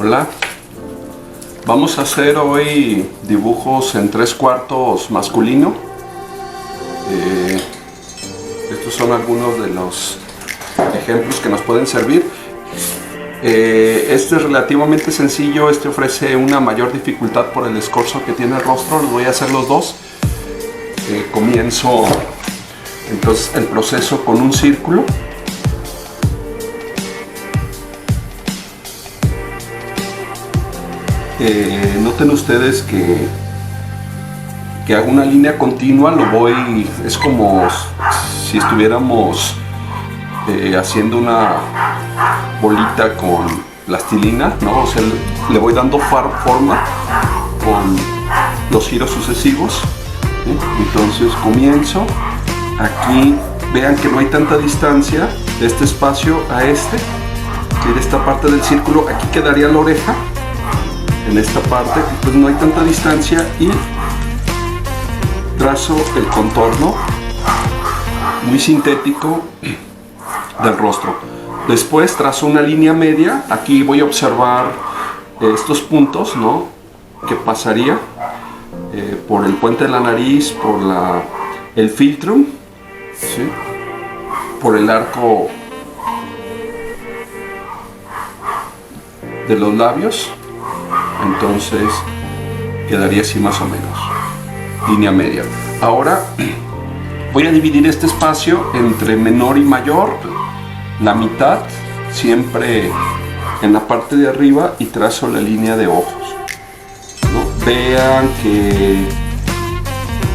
Hola, vamos a hacer hoy dibujos en 3/4 masculino. Estos son algunos de los ejemplos que nos pueden servir. Este es relativamente sencillo, este ofrece una mayor dificultad por el escorzo que tiene el rostro. Los voy a hacer los dos. Comienzo entonces el proceso con un círculo. Noten ustedes que hago una línea continua, es como si estuviéramos haciendo una bolita con plastilina, ¿no? O sea, le voy dando forma con los giros sucesivos, ¿sí? Entonces comienzo, aquí vean que no hay tanta distancia de este espacio a este, ¿sí? De esta parte del círculo, aquí quedaría la oreja. En esta parte pues no hay tanta distancia y trazo el contorno muy sintético del rostro. Después trazo una línea media. Aquí voy a observar estos puntos, ¿no? Que pasaría por el puente de la nariz, por el filtrum, ¿sí? Por el arco de los labios. Entonces quedaría así más o menos, línea media. Ahora voy a dividir este espacio entre menor y mayor, la mitad siempre en la parte de arriba, y trazo la línea de ojos, ¿no? Vean que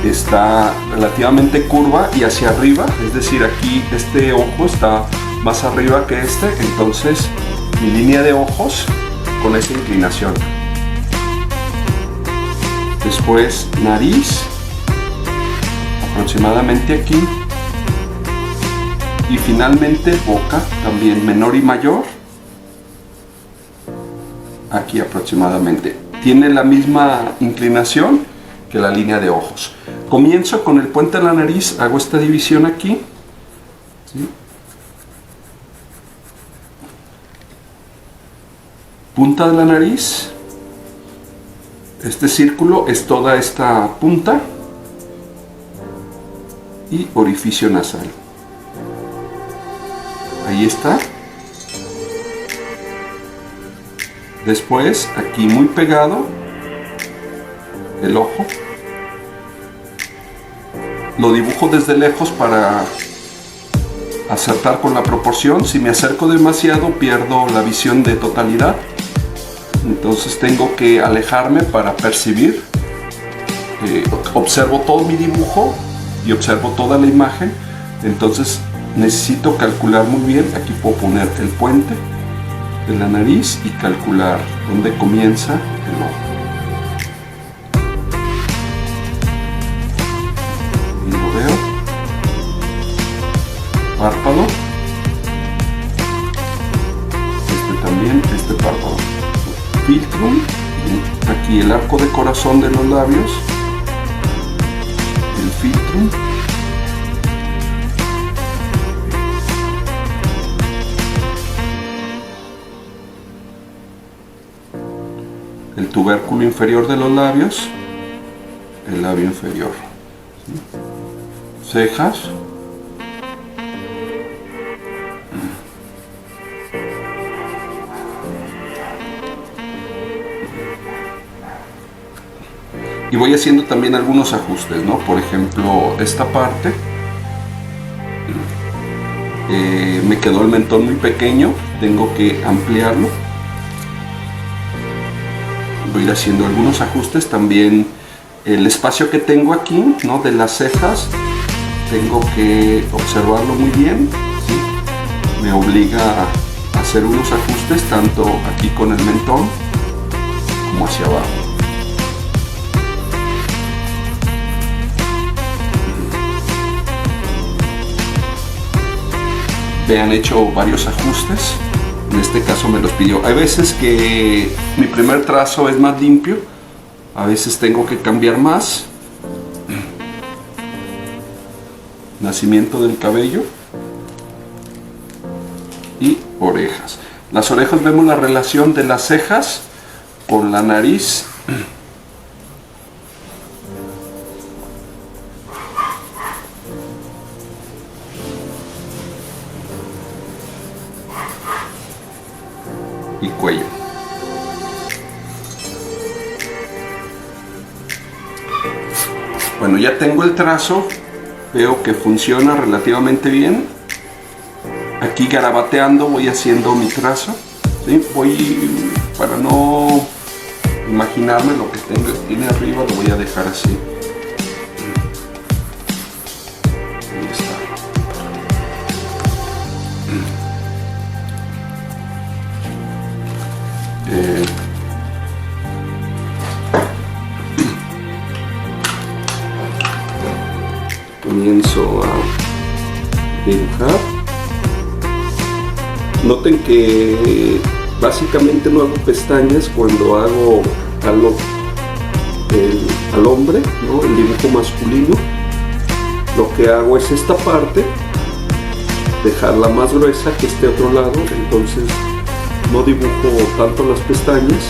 está relativamente curva y hacia arriba, es decir, aquí este ojo está más arriba que este, entonces mi línea de ojos con esa inclinación. Después nariz, aproximadamente aquí, y finalmente boca, también menor y mayor, aquí aproximadamente. Tiene la misma inclinación que la línea de ojos. Comienzo con el puente de la nariz, hago esta división aquí, ¿sí? Punta de la nariz. Este círculo es toda esta punta y orificio nasal. Ahí está. Después, aquí muy pegado, el ojo. Lo dibujo desde lejos para acertar con la proporción. Si me acerco demasiado, pierdo la visión de totalidad. Entonces tengo que alejarme para percibir. Observo todo mi dibujo y observo toda la imagen. Entonces necesito calcular muy bien. Aquí puedo poner el puente de la nariz y calcular dónde comienza el ojo. Y lo veo. Párpado. Este también, este párpado. Filtrum, aquí el arco de corazón de los labios, el filtrum, el tubérculo inferior de los labios, el labio inferior, ¿sí? Cejas, y voy haciendo también algunos ajustes, ¿no? Por ejemplo, esta parte me quedó el mentón muy pequeño, tengo que ampliarlo. Voy a ir haciendo algunos ajustes. También el espacio que tengo aquí, ¿no? De las cejas, tengo que observarlo muy bien, ¿sí? Me obliga a hacer unos ajustes tanto aquí con el mentón como hacia abajo. Me han hecho varios ajustes, en este caso me los pidió. Hay veces que mi primer trazo es más limpio, a veces tengo que cambiar más. Nacimiento del cabello y orejas. Las orejas, vemos la relación de las cejas con la nariz. Y cuello. Bueno, ya tengo el trazo, veo que funciona relativamente bien. Aquí garabateando voy haciendo mi trazo, ¿sí? Voy, para no imaginarme lo que tiene arriba, lo voy a dejar así. Ahí está. Comienzo a dibujar. Noten que básicamente no hago pestañas cuando hago al hombre, ¿no? El dibujo masculino. Lo que hago es esta parte, dejarla más gruesa que este otro lado, entonces no dibujo tanto las pestañas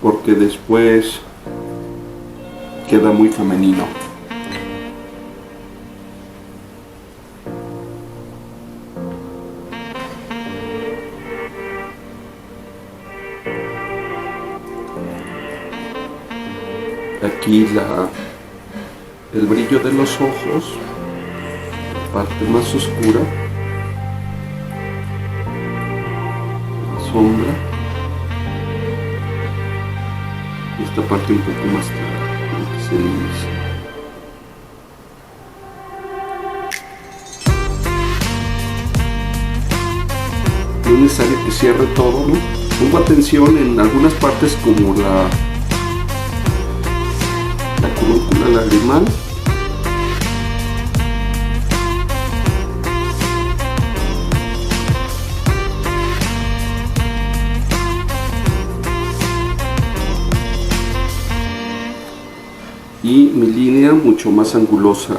porque después queda muy femenino. Aquí el brillo de los ojos, la parte más oscura, la sombra, y esta parte un poco más clara, que es el iris. No es necesario que cierre todo, ¿no? Pongo atención en algunas partes como la curúncula lagrimal, y mi línea mucho más angulosa.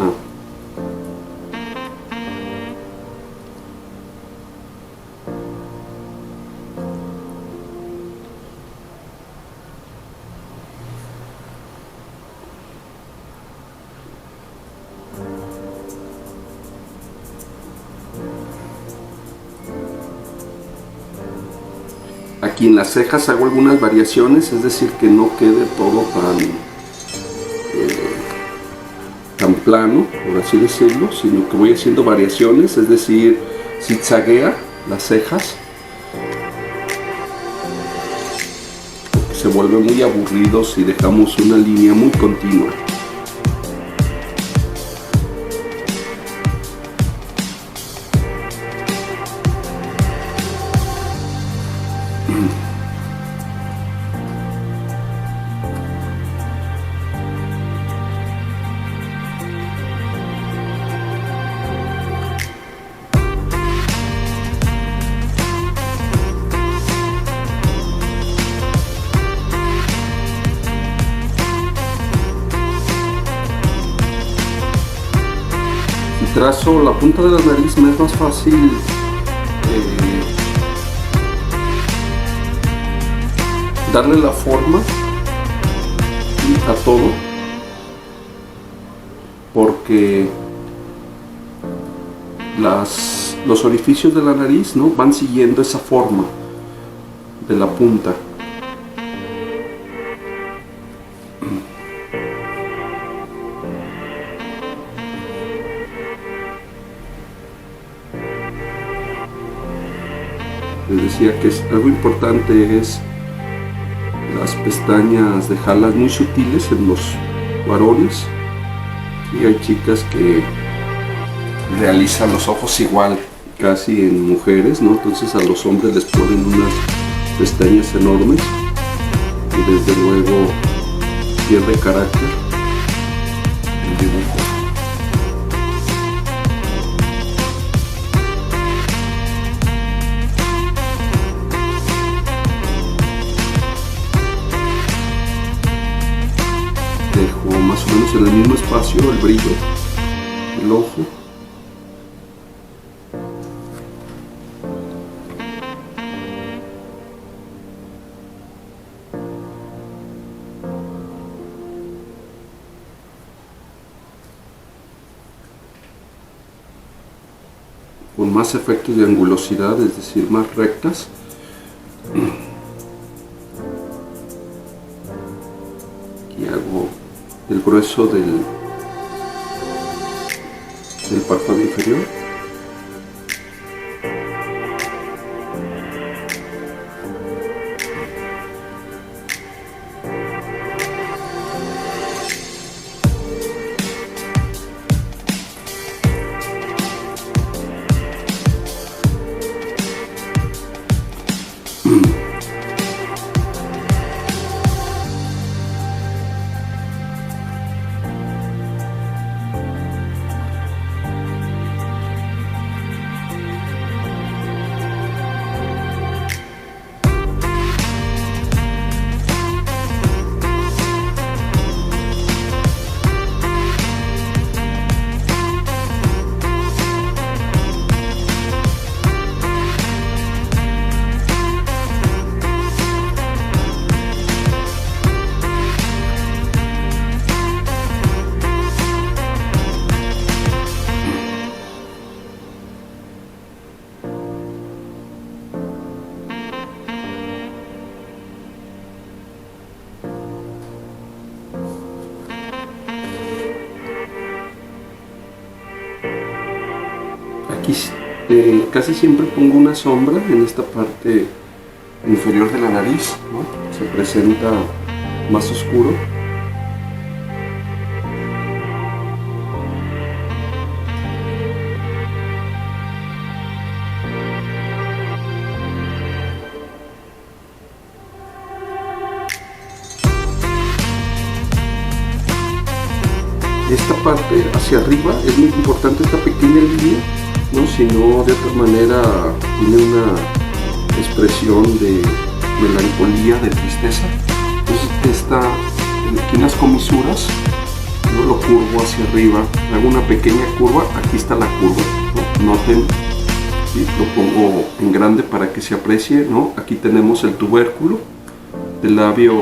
Aquí en las cejas hago algunas variaciones, es decir, que no quede todo tan plano, por así decirlo, sino que voy haciendo variaciones, es decir, zigzaguea las cejas, porque se vuelve muy aburrido si dejamos una línea muy continua. Trazo la punta de la nariz, me es más fácil darle la forma a todo, porque los orificios de la nariz, ¿no?, van siguiendo esa forma de la punta. Les decía que algo importante es las pestañas, dejarlas muy sutiles en los varones, y hay chicas que realizan los ojos igual casi en mujeres, ¿no? Entonces a los hombres les ponen unas pestañas enormes y desde luego pierde carácter el dibujo. Dejo más o menos en el mismo espacio el brillo del ojo. con más efectos de angulosidad, es decir, más rectas. Aquí hago el grueso del párpado inferior. Aquí casi siempre pongo una sombra en esta parte inferior de la nariz, ¿no? Se presenta más oscuro. Esta parte hacia arriba es muy importante, esta pequeña línea, ¿no? Si no, de otra manera tiene una expresión de melancolía, de tristeza. Entonces aquí en las comisuras, ¿no? Lo curvo hacia arriba, hago una pequeña curva, aquí está la curva, ¿no? Noten, ¿sí? Lo pongo en grande para que se aprecie, ¿no? Aquí tenemos el tubérculo del labio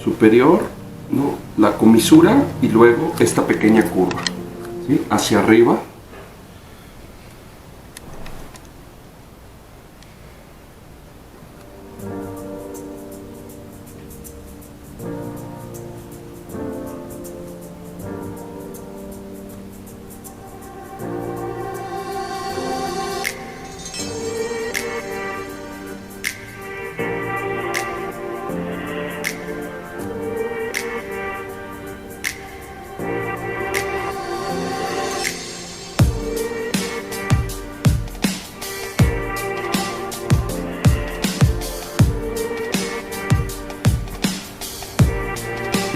superior, ¿no? La comisura y luego esta pequeña curva, ¿sí? Hacia arriba.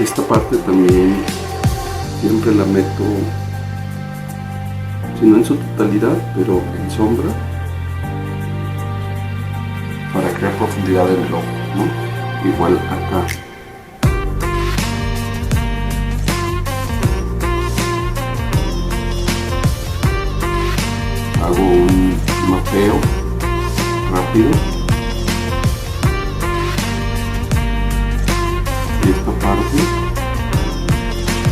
Esta parte también siempre la meto, si no en su totalidad, pero en sombra, para crear profundidad en el ojo, ¿no? Igual acá. Hago un mapeo rápido. Y esta parte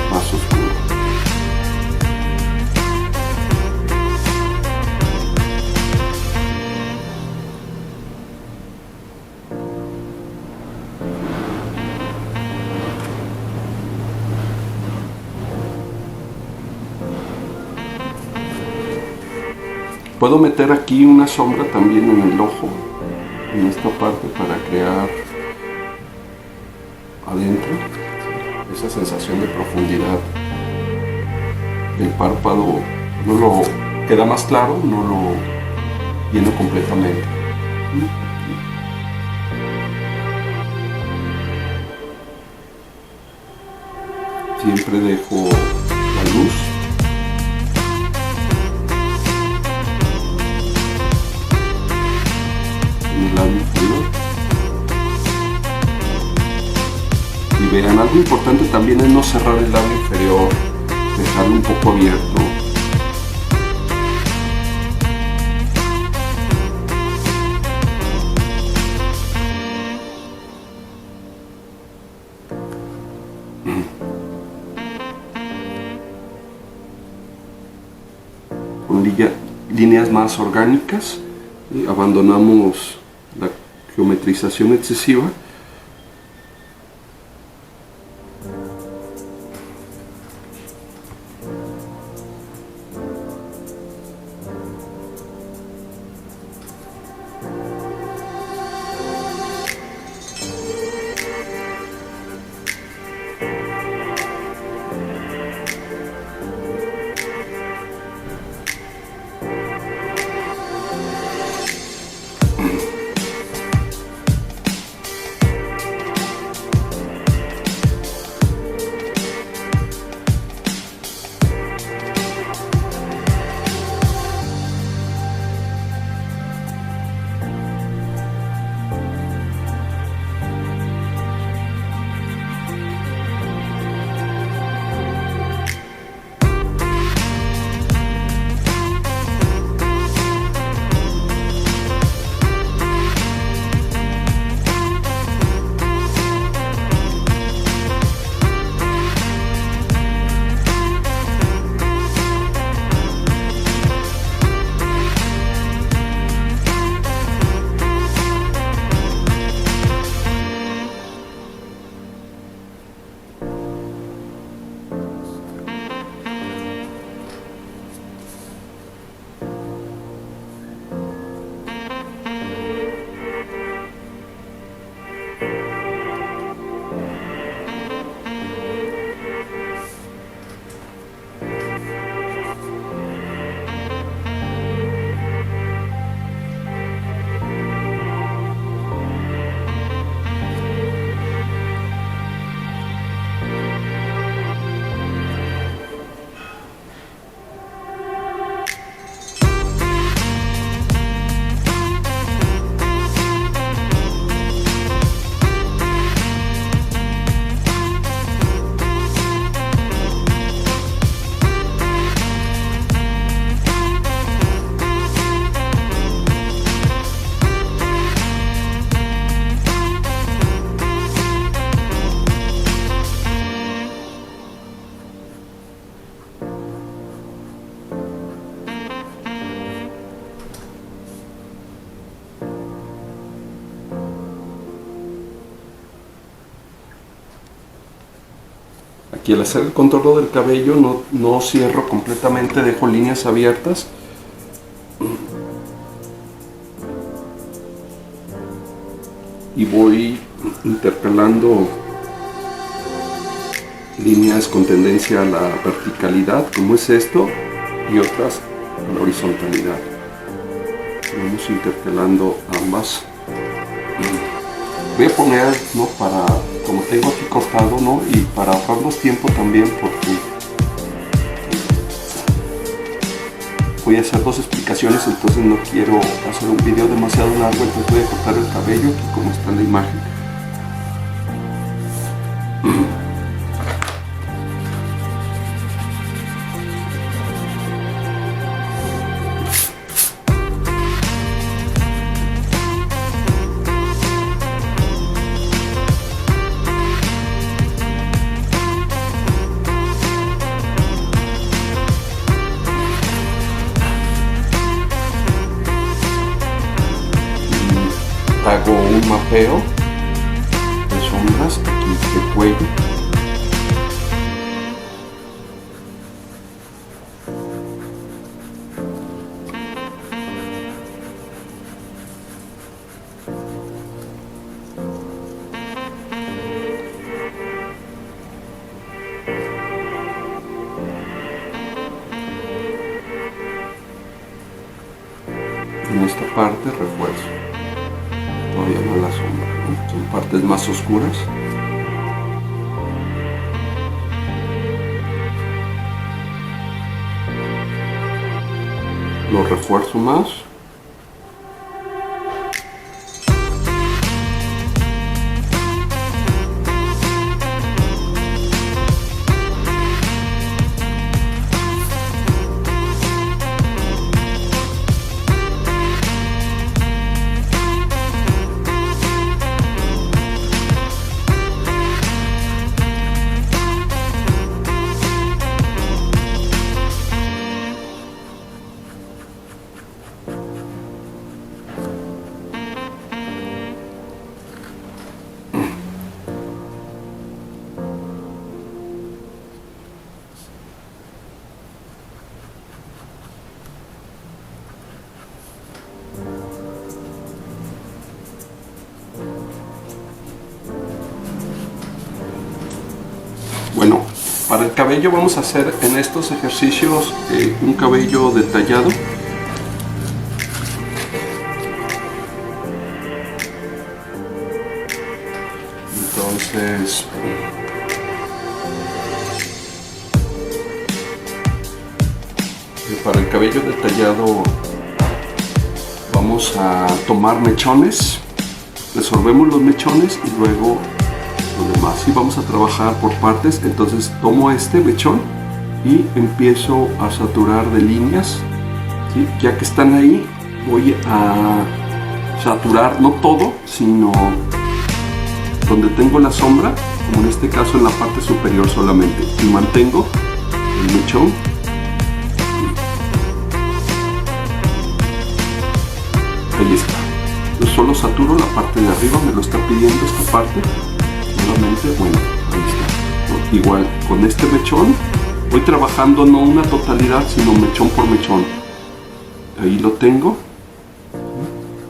más oscura. Puedo meter aquí una sombra también en el ojo, en esta parte, para crear adentro esa sensación de profundidad. El párpado no lo queda más claro, no lo lleno completamente. Siempre dejo la luz. En el labio inferior. Y vean, algo importante también es no cerrar el labio inferior, dejarlo un poco abierto. Con líneas más orgánicas, y abandonamos la geometrización excesiva. Aquí al hacer el contorno del cabello no cierro completamente, dejo líneas abiertas. Y voy intercalando líneas con tendencia a la verticalidad, como es esto, y otras a la horizontalidad. Vamos intercalando ambas. Voy a poner, ¿no?, para, como tengo aquí cortado, ¿no?, y para ahorrarnos tiempo también, porque voy a hacer dos explicaciones, entonces no quiero hacer un video demasiado largo, entonces voy a cortar el cabello aquí como está en la imagen. Hago un mapeo de sombras aquí de cuello. En esta parte refuerzo. Todavía no la sombra, ¿no? Son partes más oscuras. Lo refuerzo más. Para el cabello vamos a hacer en estos ejercicios un cabello detallado. Entonces, para el cabello detallado vamos a tomar mechones, resolvemos los mechones y luego lo demás. Y vamos a trabajar por partes. Entonces tomo este mechón y empiezo a saturar de líneas, ¿sí? Ya que están ahí, voy a saturar no todo, sino donde tengo la sombra, como en este caso en la parte superior solamente, y mantengo el mechón. Ahí está. Yo solo saturo la parte de arriba, me lo está pidiendo esta parte. Nuevamente, bueno, ahí está. Igual con este mechón voy trabajando no una totalidad, sino mechón por mechón. Ahí lo tengo.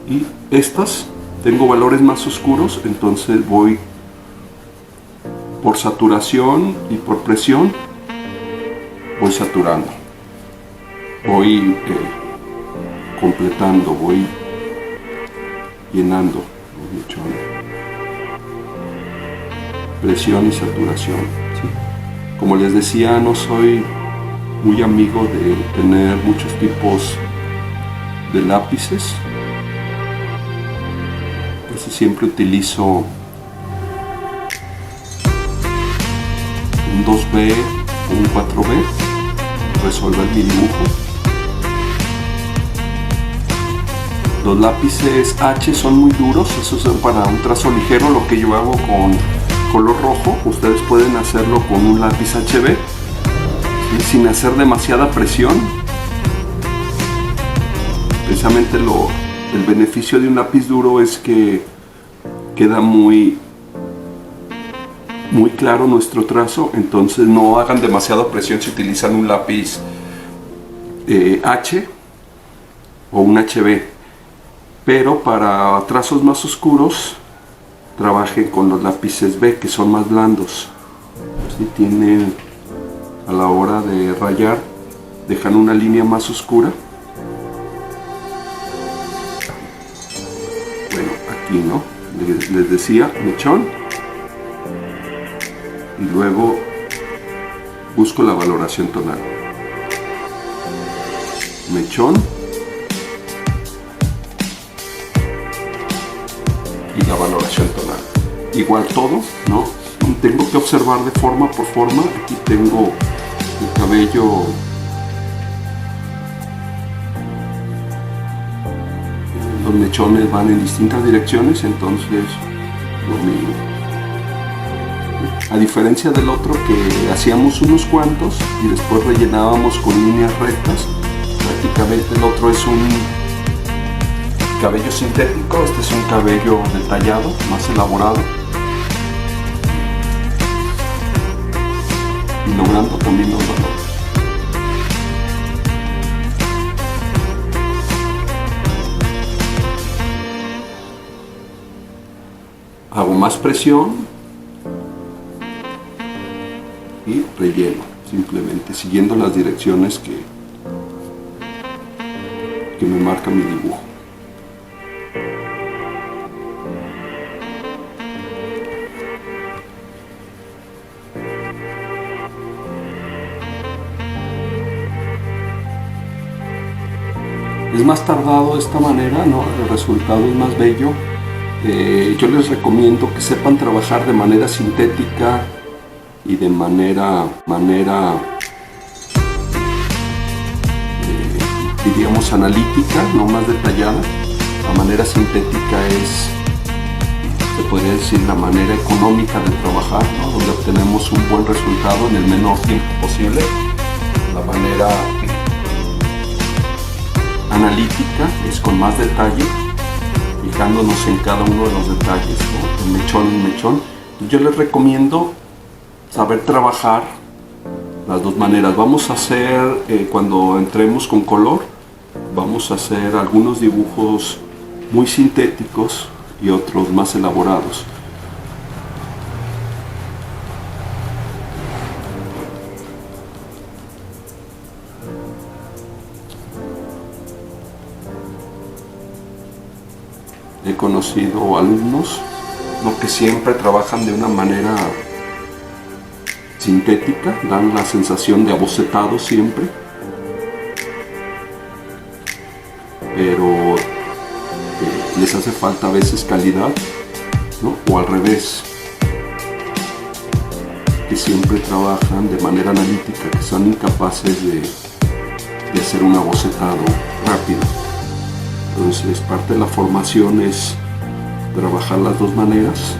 Y estas tengo valores más oscuros, entonces voy por saturación y por presión, voy saturando, voy completando, voy llenando los mechones. Presión y saturación, ¿sí? Como les decía, no soy muy amigo de tener muchos tipos de lápices. Casi siempre utilizo un 2B o un 4B para resolver mi dibujo. Los lápices H son muy duros, esos son para un trazo ligero. Lo que yo hago con color rojo, ustedes pueden hacerlo con un lápiz HB, ¿sí? Sin hacer demasiada presión. Precisamente el beneficio de un lápiz duro es que queda muy claro nuestro trazo, entonces no hagan demasiada presión si utilizan un lápiz H o un HB. Pero para trazos más oscuros, trabajen con los lápices B, que son más blandos. ¿Sí? Tienen, a la hora de rayar, dejan una línea más oscura. Bueno, aquí no, les decía, mechón. Y luego busco la valoración tonal. Mechón. Y la valoración tonal. Igual todo, ¿no? Tengo que observar de forma por forma. Aquí tengo el cabello los mechones van en distintas direcciones, entonces lo mismo. A diferencia del otro que hacíamos unos cuantos y después rellenábamos con líneas rectas, prácticamente el otro es un cabello sintético, este es un cabello detallado, más elaborado, y logrando también los valores. Hago más presión y relleno, simplemente siguiendo las direcciones que me marca mi dibujo. Es más tardado de esta manera, ¿no? El resultado es más bello. Yo les recomiendo que sepan trabajar de manera sintética y de manera diríamos analítica, no más detallada. La manera sintética es, se podría decir, la manera económica de trabajar, ¿no? Donde obtenemos un buen resultado en el menor tiempo posible. La manera analítica es con más detalle, fijándonos en cada uno de los detalles, ¿no? El mechón y mechón. Yo les recomiendo saber trabajar las dos maneras. Vamos a hacer, cuando entremos con color, vamos a hacer algunos dibujos muy sintéticos y otros más elaborados. He conocido alumnos, ¿no?, que siempre trabajan de una manera sintética, dan la sensación de abocetado siempre, pero les hace falta a veces calidad, ¿no? O al revés, que siempre trabajan de manera analítica, que son incapaces de hacer un abocetado rápido. Entonces, parte de la formación es trabajar las dos maneras.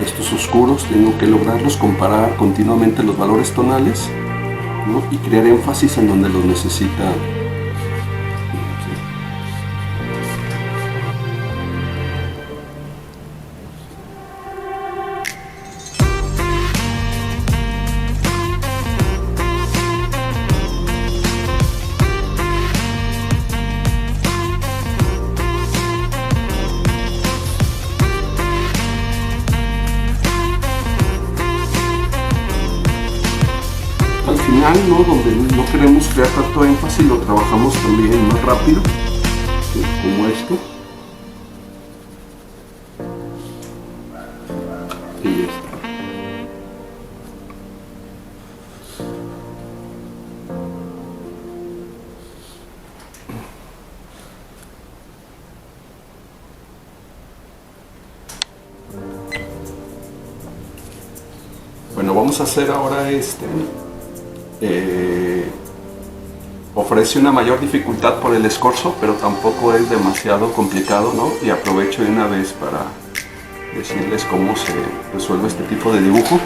Estos oscuros tengo que lograrlos, comparar continuamente los valores tonales, ¿no?, y crear énfasis en donde los necesita. ¿No? Donde no queremos crear tanto énfasis, lo trabajamos también más rápido, ¿sí?, como esto. Y ya está. Bueno, vamos a hacer ahora ofrece una mayor dificultad por el escorzo, pero tampoco es demasiado complicado, ¿no? Y aprovecho de una vez para decirles cómo se resuelve este tipo de dibujo.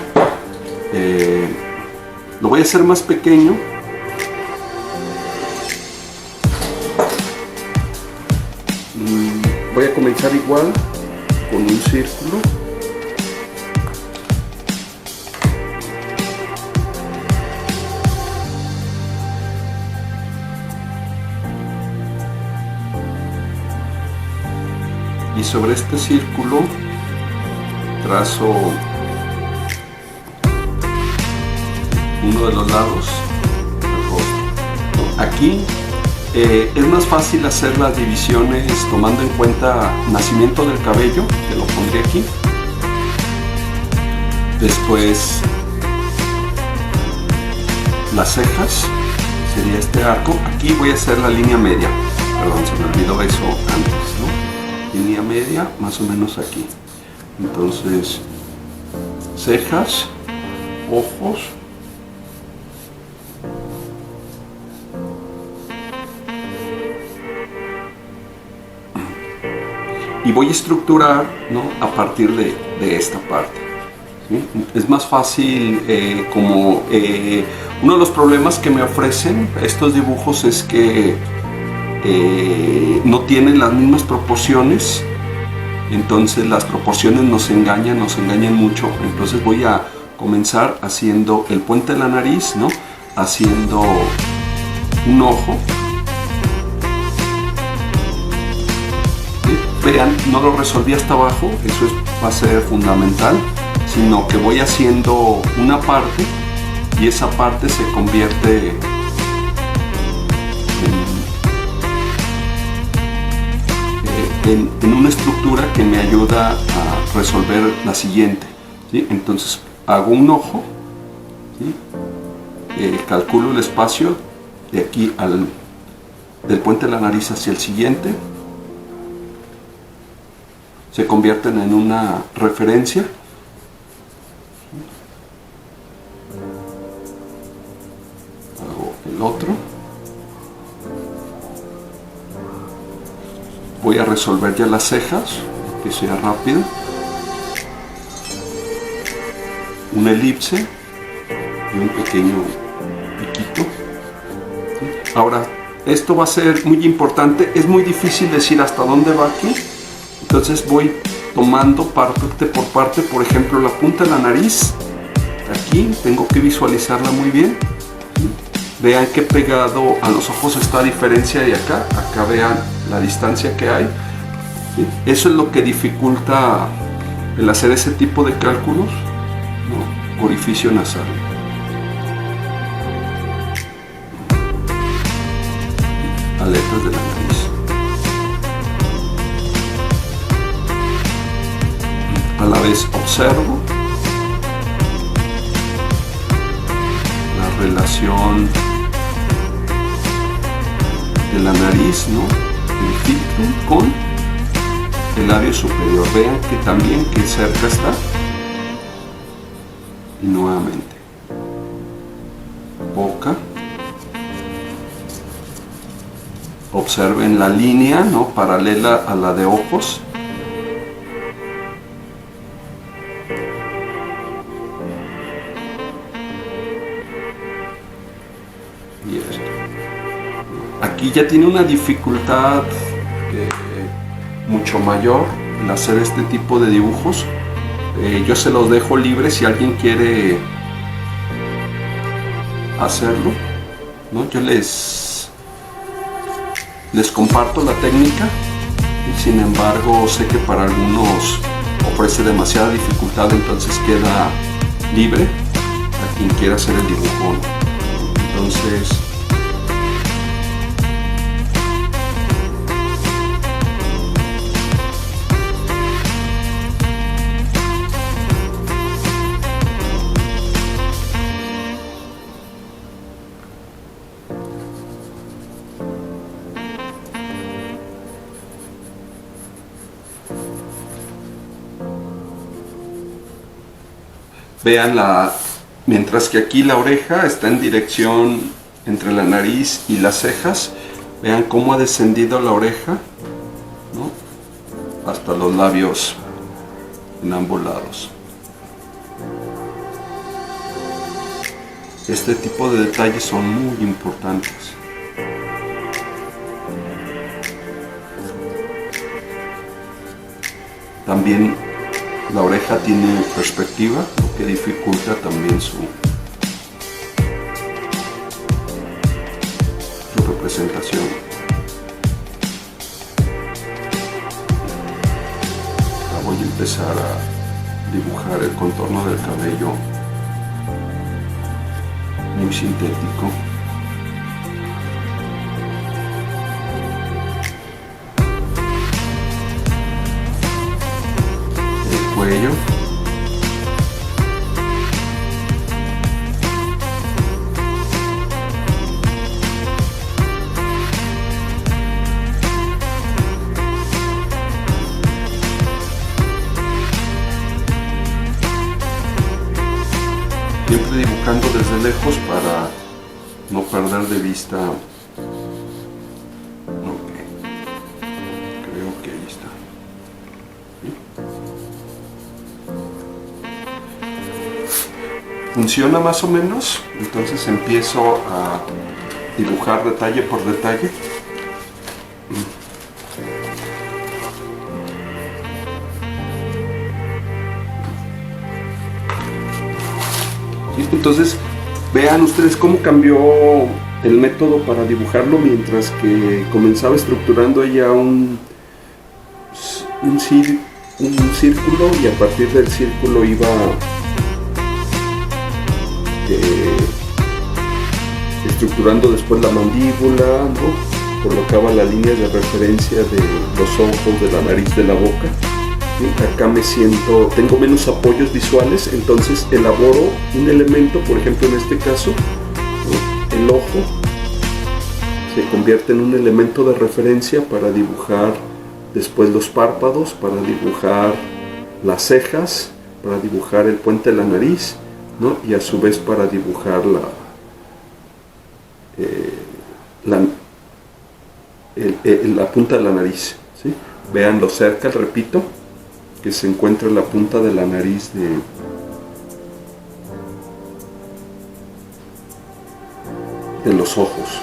Lo voy a hacer más pequeño. Voy a comenzar igual con un círculo. Y sobre este círculo trazo uno de los lados del rostro. Aquí es más fácil hacer las divisiones tomando en cuenta nacimiento del cabello, que lo pondré aquí. Después las cejas, sería este arco. Aquí voy a hacer la línea media. Perdón, se me olvidó eso antes, ¿no? Línea media, más o menos aquí. Entonces, cejas, ojos, y voy a estructurar, ¿no?, a partir de esta parte, ¿sí? Es más fácil, uno de los problemas que me ofrecen estos dibujos es que no tienen las mismas proporciones, entonces las proporciones nos engañan mucho. Entonces voy a comenzar haciendo el puente de la nariz, ¿no?, haciendo un ojo. Vean, no lo resolví hasta abajo, eso va a ser fundamental, sino que voy haciendo una parte y esa parte se convierte en una estructura que me ayuda a resolver la siguiente, ¿sí? Entonces hago un ojo, ¿sí? Calculo el espacio de aquí del puente de la nariz hacia el siguiente, se convierten en una referencia. Hago el otro. Voy a resolver ya las cejas, que sea rápido. Una elipse y un pequeño piquito. Ahora, esto va a ser muy importante. Es muy difícil decir hasta dónde va aquí. Entonces voy tomando parte por parte. Por ejemplo, la punta de la nariz. Aquí tengo que visualizarla muy bien. Vean que pegado a los ojos está a diferencia de acá. Acá vean la distancia que hay. Eso es lo que dificulta el hacer ese tipo de cálculos, ¿no? Orificio nasal. Aletas de la nariz. A la vez observo la relación de la nariz, ¿no? El filtro con el labio superior. Vean que también que cerca está. Y nuevamente boca. Observen la línea, ¿no? Paralela a la de ojos. Y esto. Aquí ya tiene una dificultad mucho mayor el hacer este tipo de dibujos. Yo se los dejo libres si alguien quiere hacerlo, ¿no? Yo les comparto la técnica, y sin embargo sé que para algunos ofrece demasiada dificultad, entonces queda libre a quien quiera hacer el dibujo. Entonces vean mientras que aquí la oreja está en dirección entre la nariz y las cejas, vean cómo ha descendido la oreja, ¿no? Hasta los labios en ambos lados. Este tipo de detalles son muy importantes. También la oreja tiene perspectiva, lo que dificulta también su representación. Ahora voy a empezar a dibujar el contorno del cabello muy sintético. El cuello. Siempre dibujando desde lejos para no perder de vista. Okay. Creo que ahí está. ¿Sí? Funciona más o menos. Entonces empiezo a dibujar detalle por detalle. Entonces, vean ustedes cómo cambió el método para dibujarlo, mientras que comenzaba estructurando ella un círculo, y a partir del círculo iba estructurando después la mandíbula, ¿no? Colocaba la línea de referencia de los ojos, de la nariz, de la boca. Acá tengo menos apoyos visuales, entonces elaboro un elemento, por ejemplo en este caso, el ojo se convierte en un elemento de referencia para dibujar después los párpados para dibujar las cejas, para dibujar el puente de la nariz, ¿no? Y a su vez para dibujar la punta de la nariz, ¿sí? Véanlo cerca, repito, que se encuentra la punta de la nariz de los ojos.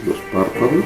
Los párpados.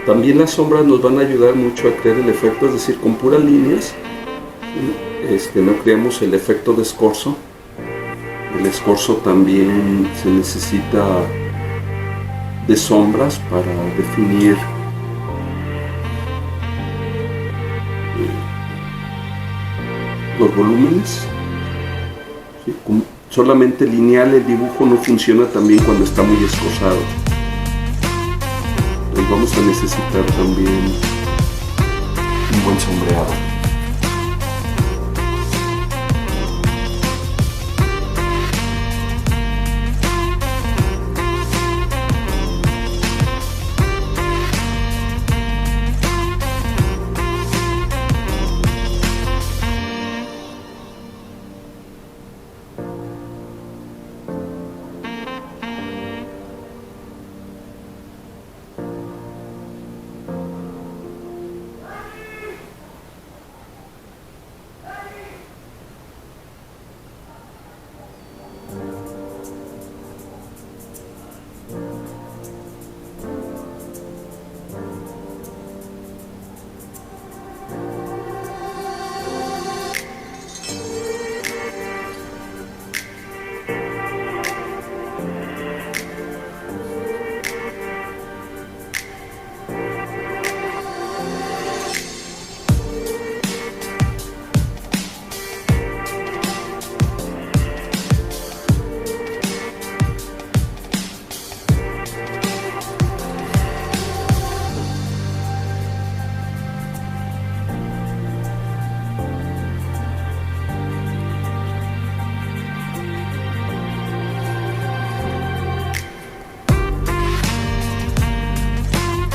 También las sombras nos van a ayudar mucho a crear el efecto, es decir, con puras líneas no creamos el efecto de escorzo. El escorzo también se necesita de sombras para definir los volúmenes. ¿Sí? Solamente lineal el dibujo no funciona también cuando está muy escorzado. Vamos a necesitar también un buen sombreado.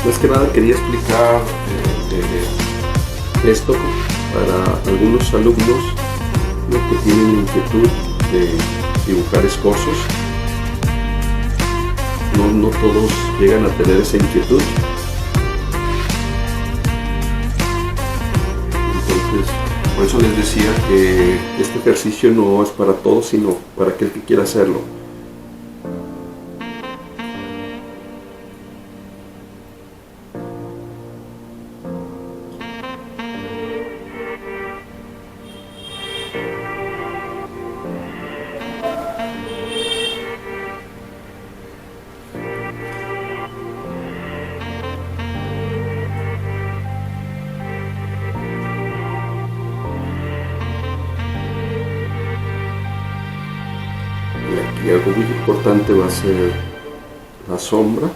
Más que nada quería explicar esto para algunos alumnos, ¿no?, que tienen inquietud de dibujar escorzos. No todos llegan a tener esa inquietud. Entonces, por eso les decía que este ejercicio no es para todos, sino para aquel que quiera hacerlo. Y algo muy importante va a ser la sombra.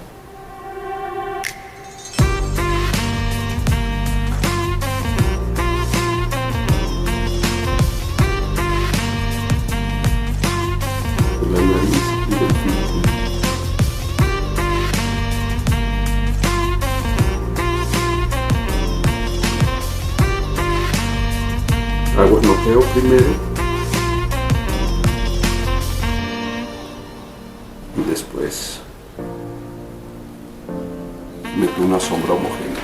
De la nariz y del pico. Veo primero y después meto una sombra homogénea.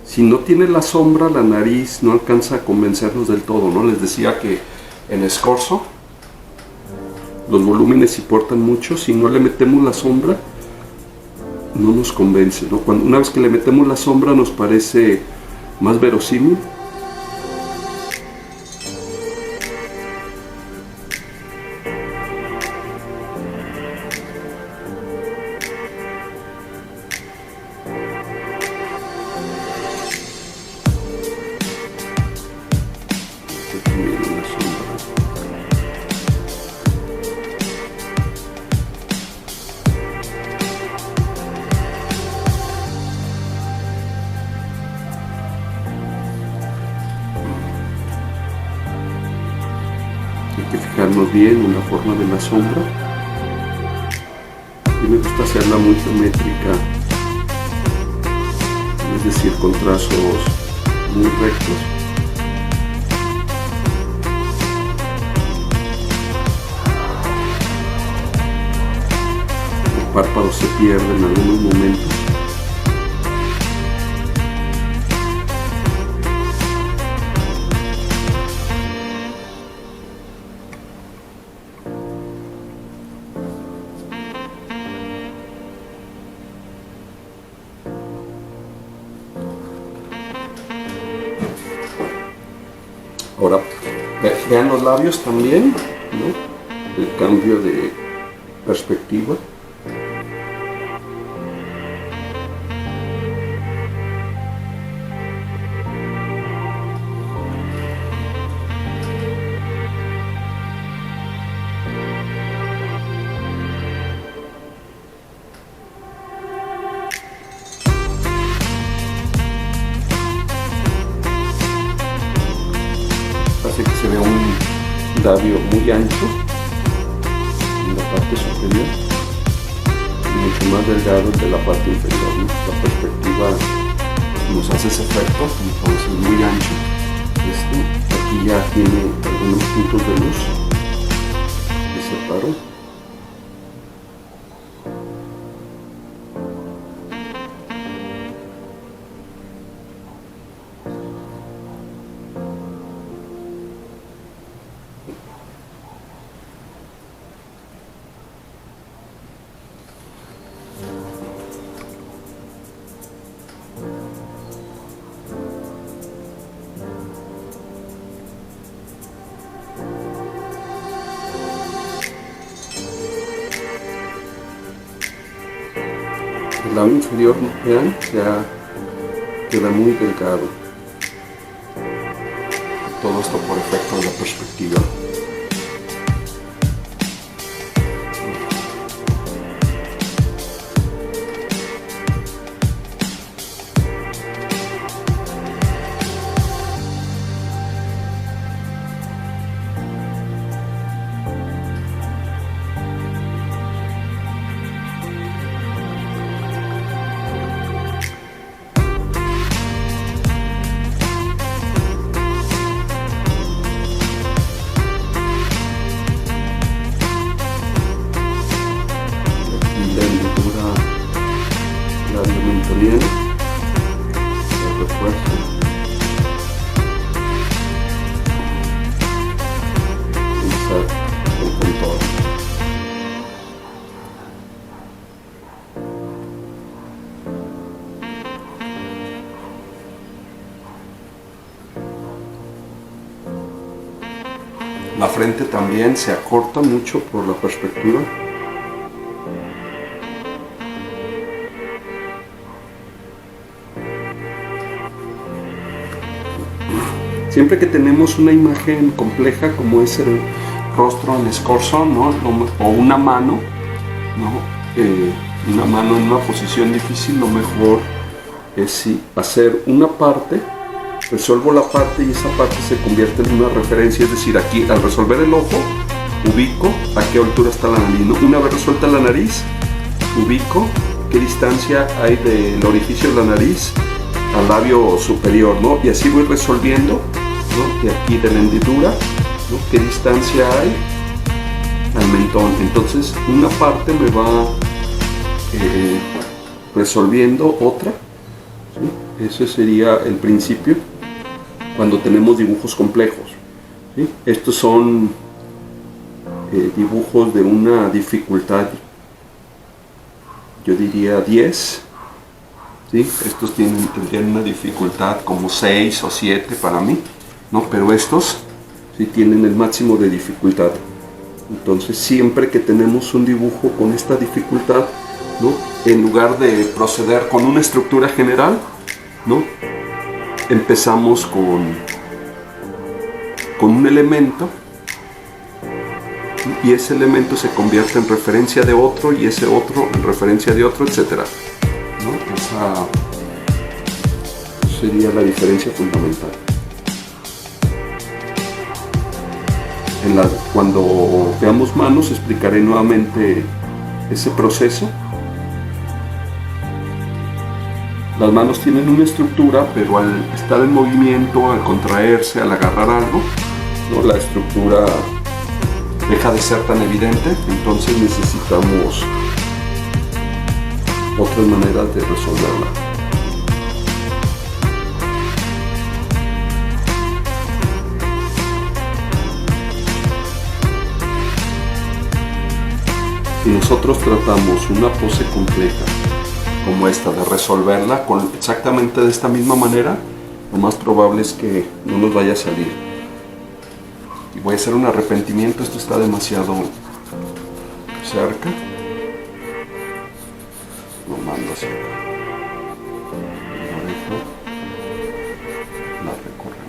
Si no tiene la sombra, la nariz no alcanza a convencernos del todo, ¿no? Les decía que en Scorzo los volúmenes importan mucho. Si no le metemos la sombra, no nos convence, ¿no? Una vez que le metemos la sombra nos parece más verosímil. Hay que fijarnos bien en la forma de la sombra. Y me gusta hacerla muy geométrica, es decir, con trazos muy rectos. El párpado se pierde en algunos momentos. Ahora, vean los labios también, ¿no? El cambio de perspectiva. Hace que se vea un labio muy ancho en la parte superior y mucho más delgado de la parte inferior, ¿no? La perspectiva nos hace ese efecto, entonces muy ancho. Aquí ya tiene algunos puntos de luz que separo. El labio inferior, vean, ya queda muy delgado. Todo esto por efecto de la perspectiva. Bien, el refuerzo, utilizar el contorno. La frente también se acorta mucho por la perspectiva. Siempre que tenemos una imagen compleja como es el rostro en Scorzo, ¿no? O una mano, ¿no? Una mano en una posición difícil, lo mejor es hacer una parte, resuelvo la parte y esa parte se convierte en una referencia, es decir, aquí al resolver el ojo, ubico a qué altura está la nariz, ¿no? Una vez resuelta la nariz, ubico qué distancia hay del orificio de la nariz al labio superior, ¿no? Y así voy resolviendo, ¿no? De aquí de la hendidura, ¿no? ¿Qué distancia hay al mentón? Entonces una parte me va resolviendo otra, ¿sí? Ese sería el principio cuando tenemos dibujos complejos, ¿sí? Estos son dibujos de una dificultad, yo diría 10, ¿sí? Estos tendrían una dificultad como 6 o 7 para mí, ¿no? Pero estos sí tienen el máximo de dificultad. Entonces siempre que tenemos un dibujo con esta dificultad, ¿no? En lugar de proceder con una estructura general, ¿no? Empezamos con un elemento, y ese elemento se convierte en referencia de otro, y ese otro en referencia de otro, etc., ¿no? Esa sería la diferencia fundamental. Cuando veamos manos explicaré nuevamente ese proceso. Las manos tienen una estructura, pero al estar en movimiento, al contraerse, al agarrar algo, ¿no? La estructura deja de ser tan evidente, entonces necesitamos otras maneras de resolverla. Si nosotros tratamos una pose compleja como esta, de resolverla exactamente de esta misma manera, lo más probable es que no nos vaya a salir. Y voy a hacer un arrepentimiento, esto está demasiado cerca. Lo mando hacia acá. La dejo. La recorremos.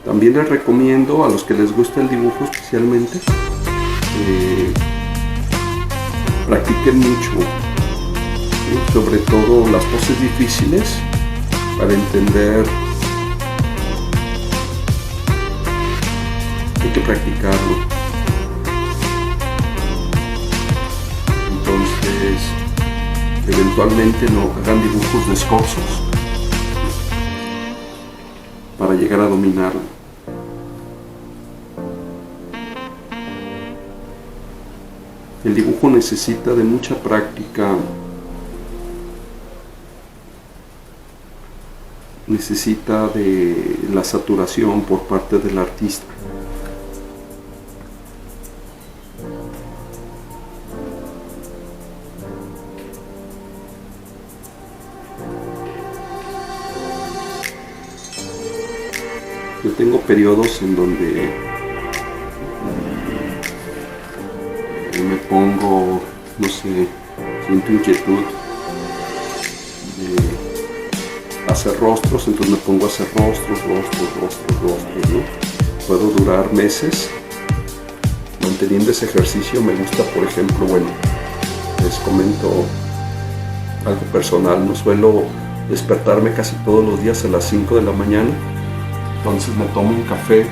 También les recomiendo a los que les gusta el dibujo especialmente, practiquen mucho, ¿sí? Sobre todo las poses difíciles, para entender. Hay que practicarlo. Entonces, eventualmente no hagan dibujos descalzos para llegar a dominarlo. El dibujo necesita de mucha práctica, necesita de la saturación por parte del artista. Yo tengo periodos en donde me pongo, no sé, siento inquietud de hacer rostros, entonces me pongo a hacer rostros, ¿no? Puedo durar meses manteniendo ese ejercicio. Me gusta, por ejemplo, bueno, les comento algo personal, no suelo despertarme casi todos los días a las 5 de la mañana, entonces me tomo un café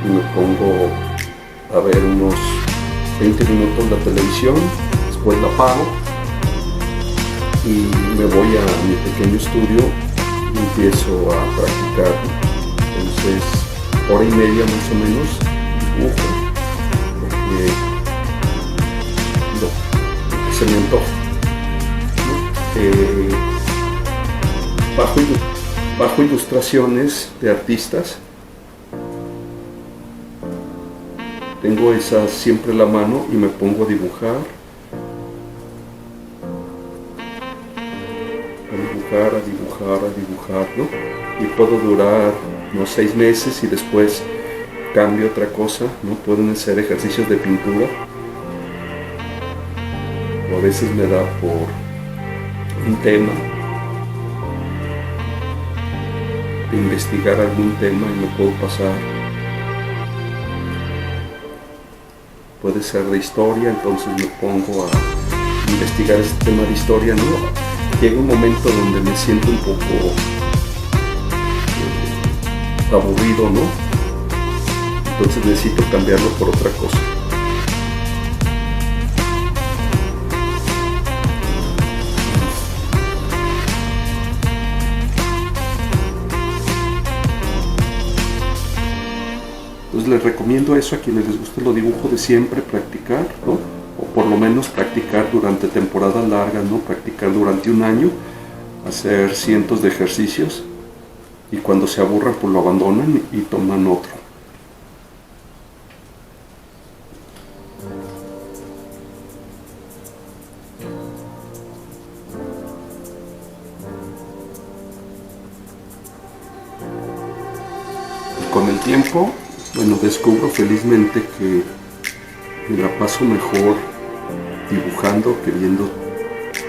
y me pongo a ver unos 20 minutos la televisión, después la apago y me voy a mi pequeño estudio y empiezo a practicar. Entonces, hora y media más o menos dibujo, lo que se me antoja, ¿no? Bajo ilustraciones de artistas. Tengo esas siempre a la mano y me pongo a dibujar, ¿no? Y puedo durar unos 6 meses y después cambio a otra cosa, ¿no? Pueden ser ejercicios de pintura, o a veces me da por un tema, de investigar algún tema y me puedo pasar. Puede ser de historia, entonces me pongo a investigar este tema de historia, ¿no? llega un momento donde me siento un poco aburrido, ¿no? Entonces necesito cambiarlo por otra cosa. Entonces les recomiendo eso a quienes les guste los dibujos de siempre, practicar, ¿no? O por lo menos practicar durante temporadas largas, ¿no? Practicar durante un año, hacer cientos de ejercicios y cuando se aburran pues lo abandonan y toman otro. Y con el tiempo, bueno, descubro felizmente que me la paso mejor dibujando que viendo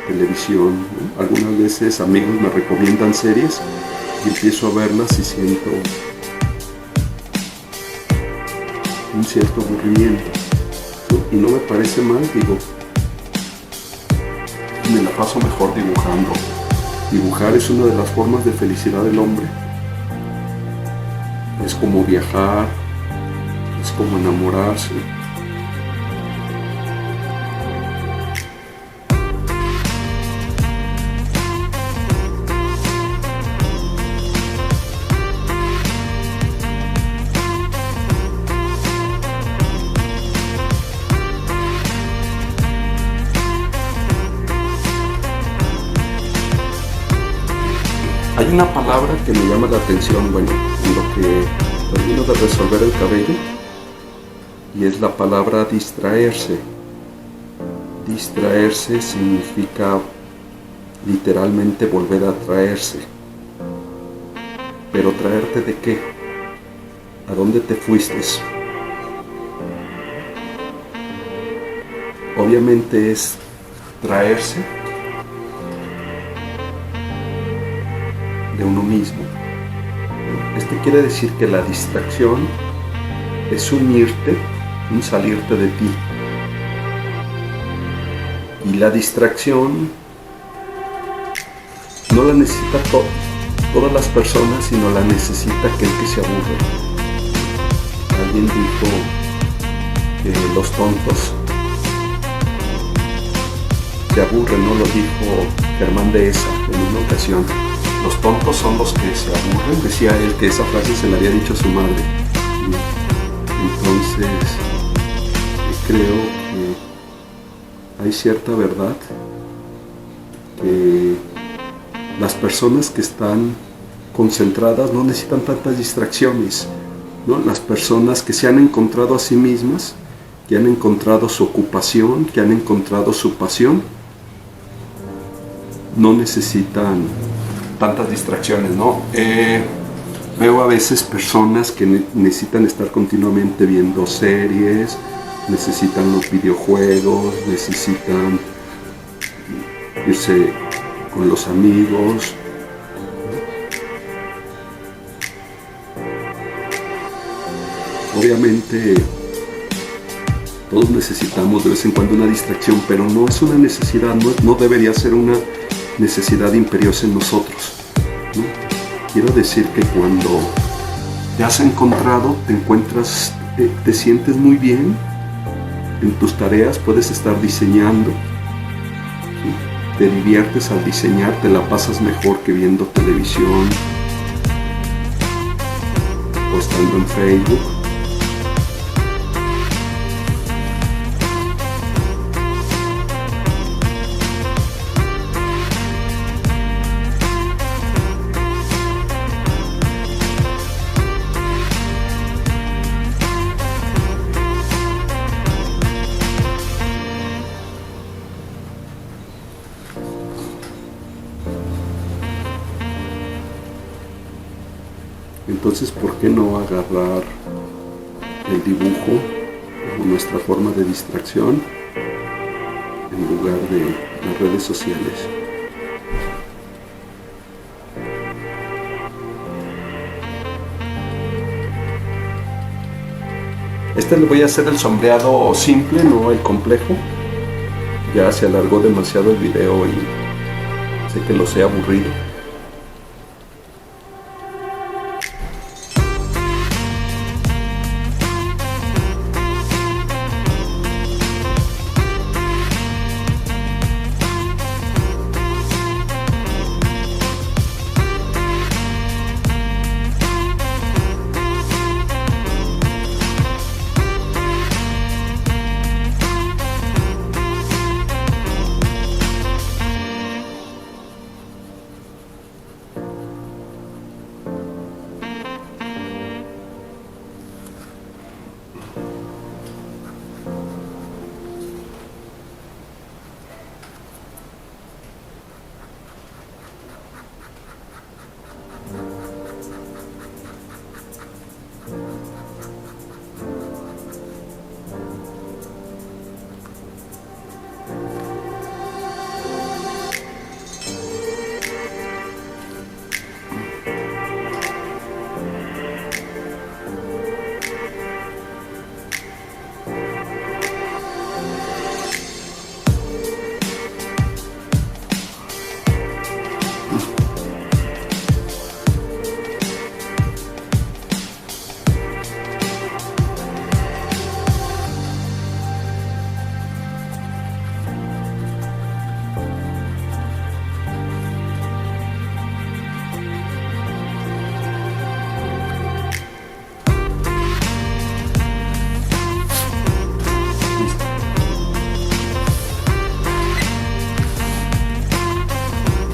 televisión, ¿no? Algunas veces amigos me recomiendan series y empiezo a verlas y siento un cierto aburrimiento, ¿no? Y no me parece mal, digo, me la paso mejor dibujando. Dibujar es una de las formas de felicidad del hombre. Es como viajar, es como enamorarse. Hay una palabra que me llama la atención, bueno, en lo que termino de resolver el cabello, y es la palabra distraerse. Distraerse significa literalmente volver a traerse. ¿Pero traerte de qué? ¿A dónde te fuiste? Obviamente es traerse de uno mismo. Esto quiere decir que la distracción es unirte, un salirte de ti. Y la distracción no la necesita todas las personas, sino la necesita aquel que se aburre. Alguien dijo que los tontos se aburren, ¿no? Lo dijo Germán Dehesa en una ocasión. Los tontos son los que se aburren, decía él que esa frase se la había dicho a su madre. Entonces, creo que hay cierta verdad que las personas que están concentradas no necesitan tantas distracciones, ¿no? Las personas que se han encontrado a sí mismas, que han encontrado su ocupación, que han encontrado su pasión, no necesitan tantas distracciones, ¿no? Veo a veces personas que necesitan estar continuamente viendo series, necesitan los videojuegos, necesitan irse con los amigos. Obviamente todos necesitamos de vez en cuando una distracción, pero no es una necesidad, no debería ser una necesidad imperiosa en nosotros, ¿no? Quiero decir que cuando te has encontrado, te encuentras, te sientes muy bien en tus tareas, puedes estar diseñando, ¿sí? Te diviertes al diseñar, te la pasas mejor que viendo televisión o estando en Facebook. Entonces, ¿por qué no agarrar el dibujo como nuestra forma de distracción en lugar de las redes sociales? Le voy a hacer el sombreado simple, no el complejo. Ya se alargó demasiado el video Sé que los he aburrido.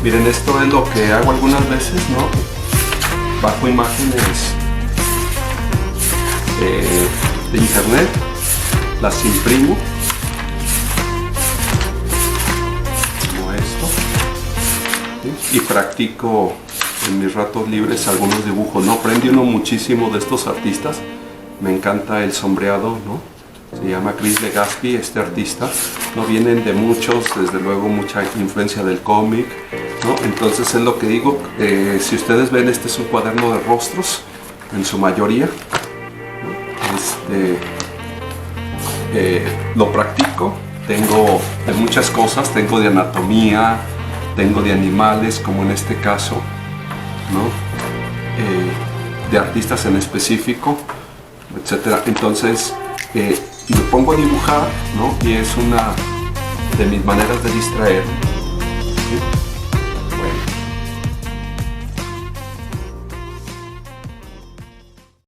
Miren, esto es lo que hago algunas veces, ¿no? Bajo imágenes de internet, las imprimo, como esto, ¿sí? Y practico en mis ratos libres algunos dibujos, ¿no? Aprendí uno muchísimo de estos artistas, me encanta el sombreado, ¿no? Se llama Chris Legaspi, este artista, ¿no? Vienen de muchos, desde luego mucha influencia del cómic, ¿no? Entonces es lo que digo, si ustedes ven, este es un cuaderno de rostros, en su mayoría, ¿no? Lo practico, tengo de muchas cosas, tengo de anatomía, tengo de animales, como en este caso, ¿no? De artistas en específico, etcétera. Entonces me pongo a dibujar, ¿no? Y es una de mis maneras de distraerme, ¿sí?